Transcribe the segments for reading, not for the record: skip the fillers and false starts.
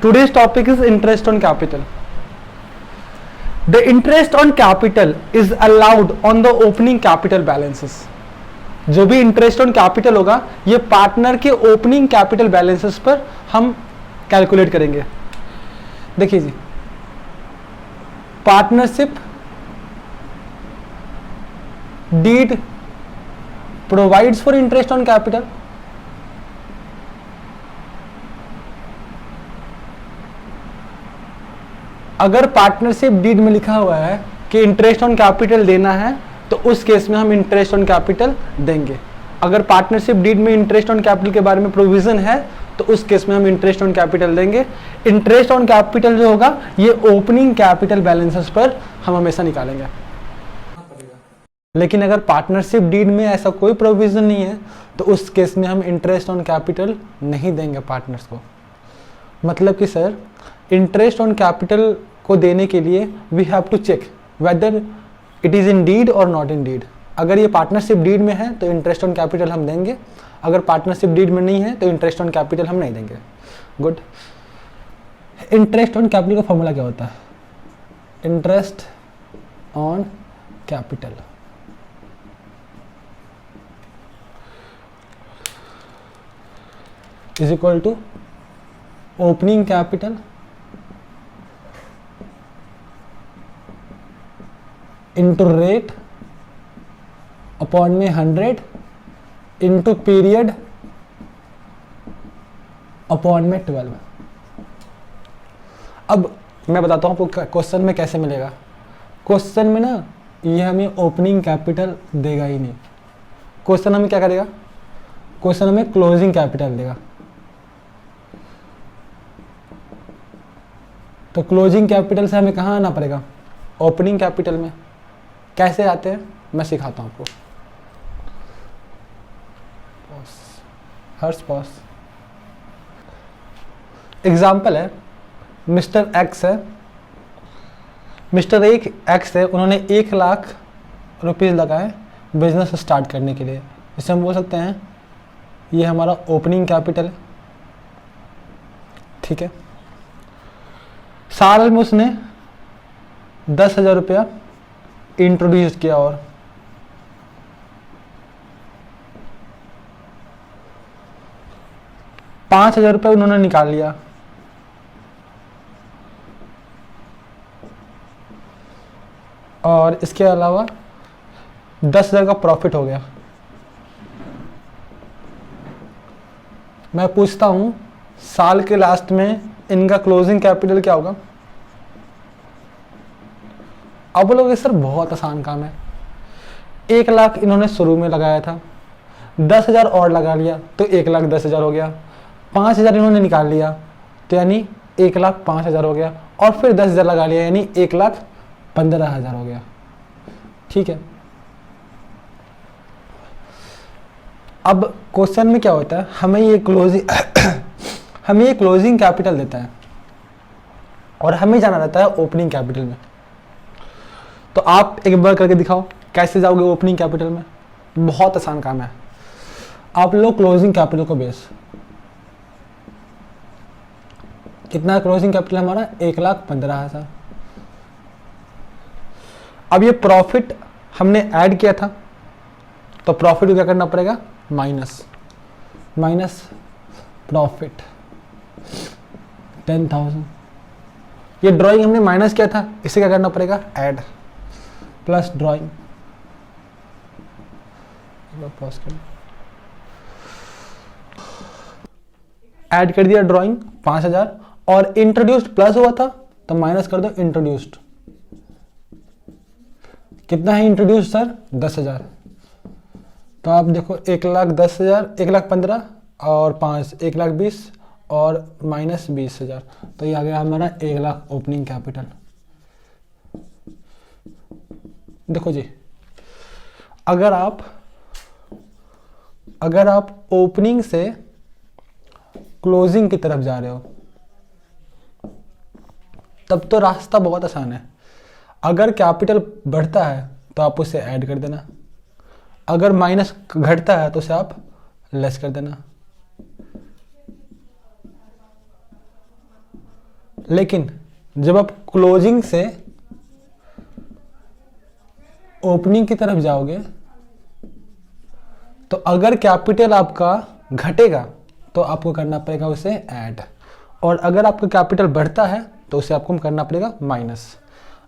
Today's topic is interest on capital. The interest on capital is allowed on the opening capital balances. जो भी interest on capital होगा ये partner के opening capital balances पर हम calculate करेंगे. देखिए जी, partnership deed provides for interest on capital. अगर पार्टनरशिप डीड में लिखा हुआ है कि इंटरेस्ट ऑन कैपिटल देना है तो उस केस में हम इंटरेस्ट ऑन कैपिटल देंगे. अगर पार्टनरशिप डीड में इंटरेस्ट ऑन कैपिटल के बारे में प्रोविजन है तो उस केस में हम इंटरेस्ट ऑन कैपिटल देंगे. इंटरेस्ट ऑन कैपिटल जो होगा ये ओपनिंग कैपिटल बैलेंसेस पर हम हमेशा निकालेंगे. लेकिन अगर पार्टनरशिप डीड में ऐसा कोई प्रोविजन नहीं है तो उस केस में हम इंटरेस्ट ऑन कैपिटल नहीं देंगे पार्टनर्स को. मतलब कि सर इंटरेस्ट ऑन कैपिटल को देने के लिए we have to check whether it is in deed और नॉट इन डीड. अगर ये पार्टनरशिप डीड में है तो इंटरेस्ट ऑन कैपिटल हम देंगे. अगर पार्टनरशिप डीड में नहीं है तो इंटरेस्ट ऑन कैपिटल हम नहीं देंगे. गुड. इंटरेस्ट ऑन कैपिटल का फॉर्मूला क्या होता है? Interest on capital is equal to opening capital into rate upon में 100 इंटू पीरियड अपॉन में 12. अब मैं बताता हूँ आपको क्वेश्चन में कैसे मिलेगा. क्वेश्चन में ना ये हमें ओपनिंग कैपिटल देगा ही नहीं. क्वेश्चन हमें क्या करेगा? क्वेश्चन हमें क्लोजिंग कैपिटल देगा. तो क्लोजिंग कैपिटल से हमें कहाँ आना पड़ेगा? ओपनिंग कैपिटल में. कैसे आते हैं मैं सिखाता हूँ आपको. हर्ष पॉस. एग्जाम्पल है, मिस्टर एक्स है, मिस्टर एक्स है, उन्होंने 1 लाख रुपीज़ लगाए बिजनेस स्टार्ट करने के लिए. इसे हम बोल सकते हैं ये हमारा ओपनिंग कैपिटल है. ठीक है. साल में उसने 10,000 रुपया इंट्रोड्यूस किया और 5,000 रुपये उन्होंने निकाल लिया. और इसके अलावा 10,000 का प्रॉफिट हो गया. मैं पूछता हूं साल के लास्ट में इनका क्लोजिंग कैपिटल क्या होगा? अब बोलोगे सर बहुत आसान काम है. 1 लाख इन्होंने शुरू में लगाया था, 10,000 और लगा लिया तो 1,10,000 हो गया. 5,000 इन्होंने निकाल लिया तो यानी 1,05,000 हो गया. और फिर 10,000 लगा लिया यानी 1,15,000 हो गया. ठीक है. अब क्वेश्चन में क्या होता है, हमें ये क्लोजिंग कैपिटल देता है और हमें जाना रहता है ओपनिंग कैपिटल में. तो आप एक बार करके दिखाओ कैसे जाओगे ओपनिंग कैपिटल में. बहुत आसान काम है. आप लोग क्लोजिंग कैपिटल को बेस, कितना क्लोजिंग कैपिटल हमारा? 1,15,000. अब ये प्रॉफिट हमने ऐड किया था तो प्रॉफिट को क्या करना पड़ेगा? Minus profit 10,000. ये ड्राइंग हमने माइनस किया था, इसे क्या करना पड़ेगा? Add plus drawing. पॉज कर, ऐड कर दिया ड्राइंग 5,000 और इंट्रोड्यूस्ड प्लस हुआ था तो माइनस कर दो इंट्रोड्यूस्ड. कितना है इंट्रोड्यूस्ड सर? 10,000. तो आप देखो 1,10,000, 1,15,000 और 5, 1,20,000 और माइनस 20,000. तो ये आ गया हमारा 1,00,000 ओपनिंग कैपिटल. देखो जी, अगर आप ओपनिंग से क्लोजिंग की तरफ जा रहे हो तब तो रास्ता बहुत आसान है. अगर कैपिटल बढ़ता है तो आप उसे ऐड कर देना, अगर माइनस घटता है तो उसे आप लेस कर देना. लेकिन जब आप क्लोजिंग से ओपनिंग की तरफ जाओगे तो अगर कैपिटल आपका घटेगा तो आपको करना पड़ेगा उसे ऐड, और अगर आपका कैपिटल बढ़ता है तो उसे आपको करना पड़ेगा माइनस।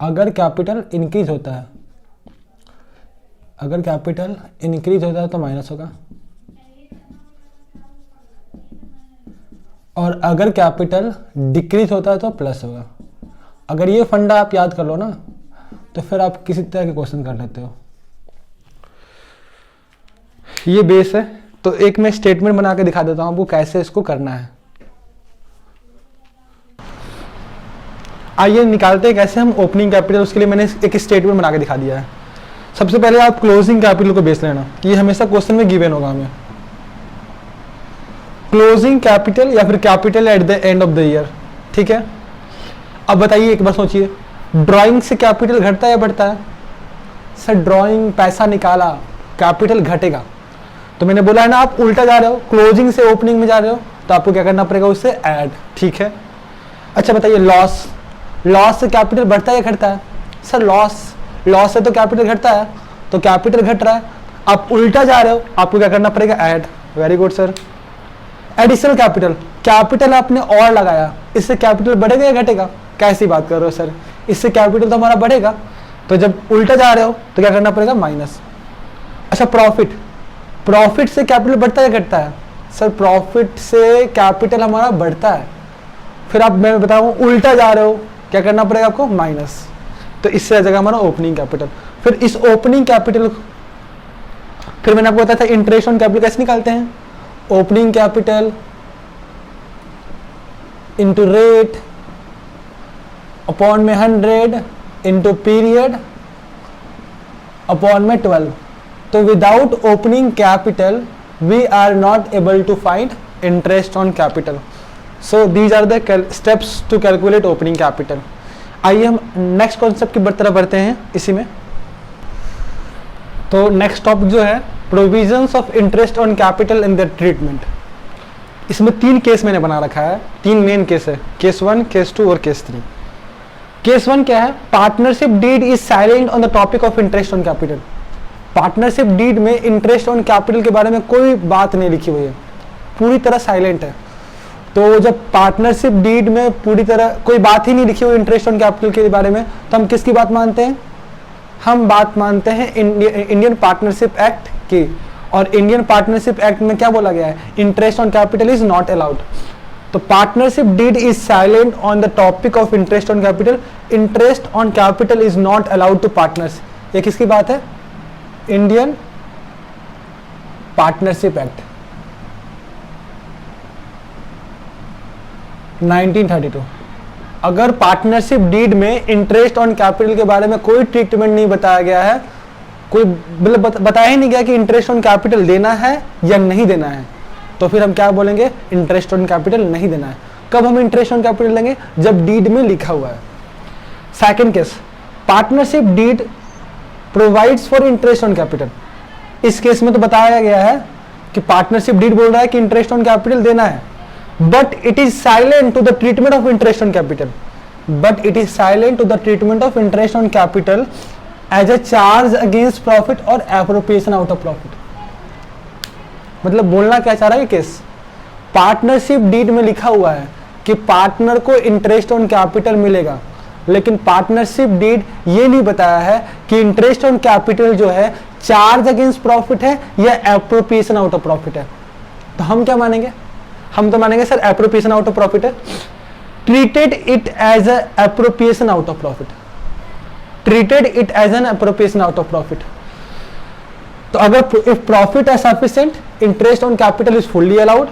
अगर कैपिटल इंक्रीज होता है, अगर कैपिटल इंक्रीज होता है तो माइनस होगा, और अगर कैपिटल डिक्रीज होता है तो प्लस होगा। अगर ये फंडा आप याद कर लो ना तो फिर आप किसी तरह के क्वेश्चन कर लेते हो। ये बेस है, तो एक मैं स्टेटमेंट बना के दिखा देता हूं आपको कैसे इसको करना है। आइए निकालते हैं कैसे हम ओपनिंग कैपिटल। उसके लिए मैंने एक स्टेटमेंट बना के दिखा दिया है। सबसे पहले आप क्लोजिंग कैपिटल को बेस लेना, कि ये हमेशा क्वेश्चन में गिवन होगा हमें। क्लोजिंग कैपिटल या फिर capital at the end of the year, ठीक है। अब बताइए, एक बार सोचिए, ड्राइंग से कैपिटल घटता है या बढ़ता है? सर ड्राइंग पैसा निकाला, कैपिटल घटेगा, तो मैंने बोला है ना आप उल्टा जा रहे हो, क्लोजिंग से ओपनिंग में जा रहे हो, तो आपको क्या करना पड़ेगा, उससे ऐड, ठीक है। अच्छा बताइए, लॉस, लॉस से कैपिटल बढ़ता है या घटता है? सर लॉस से तो कैपिटल घटता है, तो कैपिटल घट रहा है, आप उल्टा जा रहे हो, आपको क्या करना पड़ेगा, add. Very good sir. Additional capital, capital आपने और लगाया, इससे कैपिटल बढ़ेगा या घटेगा? कैसी बात कर रहे हो सर, इससे कैपिटल तो हमारा बढ़ेगा, तो जब उल्टा जा रहे हो तो क्या करना पड़ेगा, माइनस। अच्छा प्रॉफिट, प्रॉफिट से कैपिटल बढ़ता है या घटता है? सर प्रॉफिट से कैपिटल हमारा बढ़ता है, फिर आप मैं बताऊं उल्टा जा रहे हो, क्या करना पड़ेगा आपको, माइनस। तो इससे आ जाएगा हमारा ओपनिंग कैपिटल। फिर इस ओपनिंग कैपिटल, फिर मैंने आपको बताया था इंटरेस्ट ऑन कैपिटल कैसे निकालते हैं, opening capital into rate upon में 100 इंटू पीरियड अपॉन में 12। तो without opening capital we are not able to find interest on capital. So these are the steps to calculate opening capital. आइए हम next concept की तरफ बढ़ते हैं इसी में। तो नेक्स्ट टॉपिक जो है provisions of interest on capital in the treatment. इसमें 3 केस मैंने बना रखा है, 3 मेन केस है, केस 1, केस 2 और केस 3। केस 1 क्या है, partnership deed is silent on the topic of interest on capital. Partnership deed में इंटरेस्ट ऑन कैपिटल के बारे में कोई बात नहीं लिखी हुई है, पूरी तरह साइलेंट है। तो जब पार्टनरशिप डीड में पूरी तरह कोई बात ही नहीं लिखी हुई इंटरेस्ट ऑन कैपिटल के बारे में, तो हम किसकी बात मानते हैं, हम बात मानते हैं इंडियन पार्टनरशिप एक्ट की। और इंडियन पार्टनरशिप एक्ट में क्या बोला गया है, interest on capital is not allowed. तो partnership deed is silent on the topic of interest on capital, interest on capital is not allowed to partners. ये किसकी बात है, इंडियन पार्टनरशिप एक्ट 1932। अगर पार्टनरशिप डीड में इंटरेस्ट ऑन कैपिटल के बारे में कोई ट्रीटमेंट नहीं बताया गया है, कोई मतलब बताया ही नहीं गया कि इंटरेस्ट ऑन कैपिटल देना है या नहीं देना है, तो फिर हम क्या बोलेंगे, इंटरेस्ट ऑन कैपिटल नहीं देना है। कब हम इंटरेस्ट ऑन कैपिटल लेंगे, जब डीड में लिखा हुआ है। Second case, partnership deed provides for interest on capital. इस केस में तो बताया गया है कि पार्टनरशिप डीड बोल रहा है कि इंटरेस्ट ऑन कैपिटल देना है, but it is silent to the treatment of interest on capital, but it is silent to the treatment of interest on capital as a charge against profit और appropriation out of profit. मतलब बोलना क्या चाह रहा है ये case, partnership deed में लिखा हुआ है कि पार्टनर को इंटरेस्ट ऑन कैपिटल मिलेगा, लेकिन पार्टनरशिप डीड ये नहीं बताया है कि इंटरेस्ट ऑन कैपिटल जो है चार्ज अगेंस्ट प्रॉफिट है या एप्रोप्रिएशन आउट ऑफ प्रॉफिट है। तो हम क्या मानेंगे, हम तो मानेंगे sir appropriation out of profit है। Treated it as a appropriation out of profit, treated it as an appropriation out of profit. तो अगर if profit are sufficient, interest on capital is fully allowed.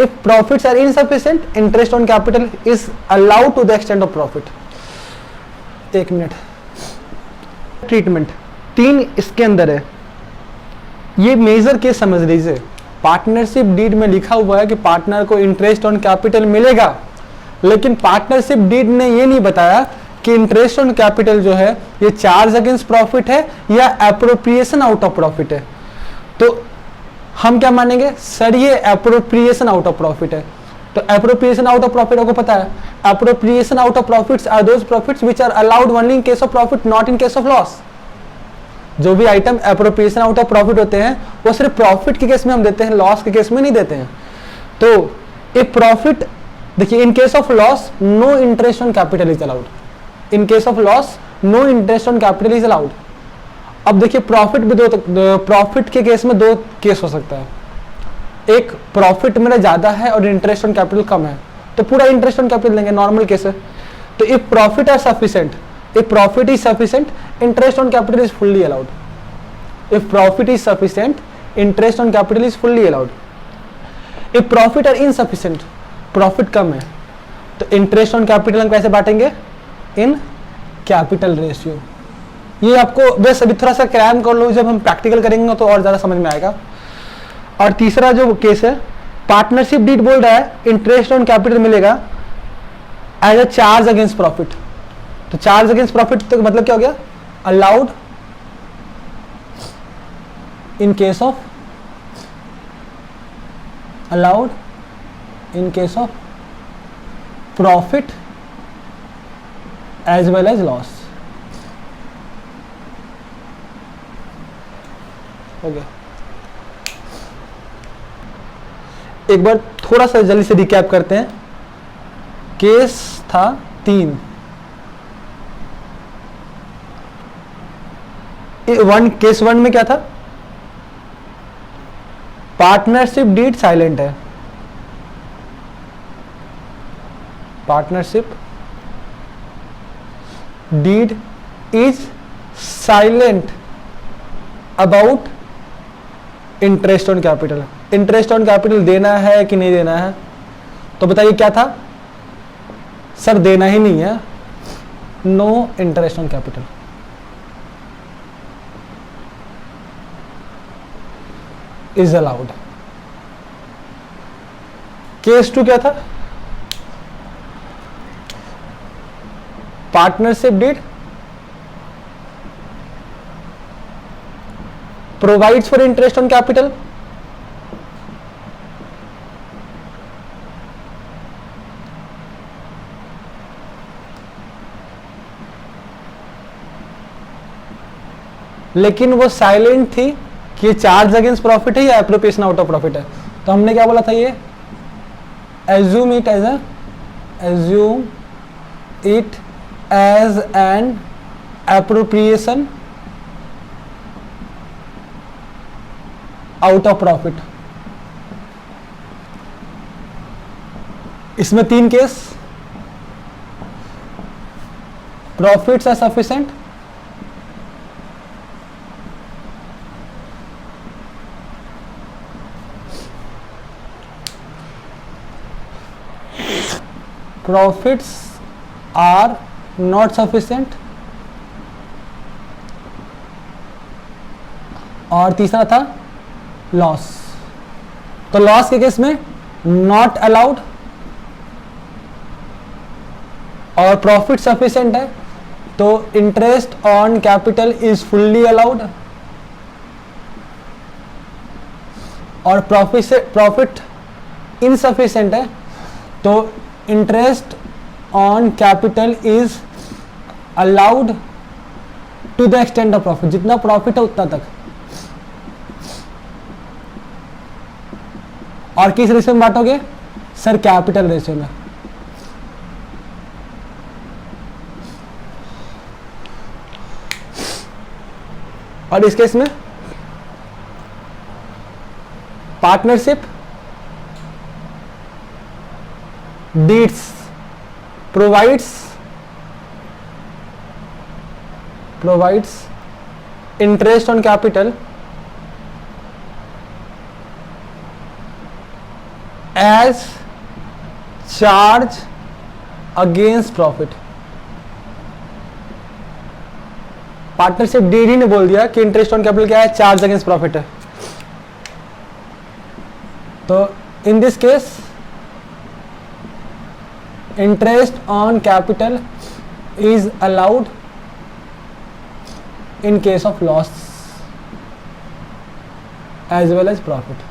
If profits are insufficient, interest on capital is allowed to the extent of profit. एक minute, treatment 3 इसके अंदर है, ये major case समझ लीजिए। Partnership deed में लिखा हुआ है कि पार्टनर को इंटरेस्ट ऑन कैपिटल मिलेगा, लेकिन पार्टनरशिप डीड ने ये नहीं बताया कि इंटरेस्ट ऑन कैपिटल जो है ये चार्ज अगेंस्ट प्रॉफिट है या एप्रोप्रिएशन आउट ऑफ प्रॉफिट है। तो हम क्या मानेंगे, सर ये एप्रोप्रिएशन आउट ऑफ प्रॉफिट है। तो एप्रोप्रिएशन आउट ऑफ प्रॉफिट आपको पता है, appropriation out of profits are those profits which are allowed only in case of profit, not in case of loss. जो भी item appropriation out of profit होते हैं वो सिर्फ प्रॉफिट के केस में हम देते हैं, लॉस के केस में नहीं देते हैं. तो एक प्रॉफिट देखिए, in case of loss no interest on capital is allowed. In case of loss no interest on capital is allowed. अब देखिए प्रॉफिट भी प्रॉफिट के केस में दो केस हो सकता है. एक प्रॉफिट मेरा ज्यादा है और इंटरेस्ट ऑन कैपिटल कम है, तो पूरा इंटरेस्ट ऑन कैपिटल लेंगे, नॉर्मल केस है. तो if profit are sufficient, if profit is sufficient, interest on capital is fully allowed. If profit is sufficient, interest on capital is fully allowed. If profit are insufficient, profit कम है, तो interest on capital हम कैसे बांटेंगे? In capital ratio. ये आपको बस अभी थोड़ा सा क्रैम कर लो, जब हम प्रैक्टिकल करेंगे तो और ज़्यादा समझ में आएगा. और तीसरा जो केस है, पार्टनरशिप डीड बोल रहा है इंटरेस्ट ऑन कैपिटल मिलेगा as a charge against profit. तो चार्ज अगेंस्ट प्रॉफिट तो मतलब क्या हो गया? Allowed in case of profit as well as loss. हो गया. एक बार थोड़ा सा जल्दी से रिकैप करते हैं. केस था 3. केस 1 में क्या था? पार्टनरशिप डीड साइलेंट है. Partnership deed is silent about interest on capital. Interest on capital देना है कि नहीं देना है? तो बताइए क्या था? सर देना ही नहीं है, no interest on capital. Is allowed. Case 2 क्या था? Partnership deed provides for interest on capital. लेकिन वो साइलेंट थी कि ये चार्ज अगेंस्ट प्रॉफिट है या एप्रोप्रिएशन आउट ऑफ प्रॉफिट है. तो हमने क्या बोला था? ये assume it as an appropriation out of profit. इसमें 3 case. Profits are sufficient, profits are not sufficient, और तीसरा था लॉस. तो लॉस के केस में नॉट अलाउड और प्रॉफिट सफिशिएंट है, तो interest on capital is fully allowed. और प्रॉफिट इनसफिशिएंट है, तो interest on capital is allowed to the extend of profit. जितना प्रॉफिट है उतना तक. और किस रेशियो में बांटोगे? सर कैपिटल रेशियो में. और इस केस में partnership deeds provides interest on capital as charge against profit. Partnership deed ही ने बोल दिया कि इंटरेस्ट ऑन कैपिटल क्या है? चार्ज अगेंस्ट प्रॉफिट है. तो in this case interest on capital is allowed in case of loss as well as profit.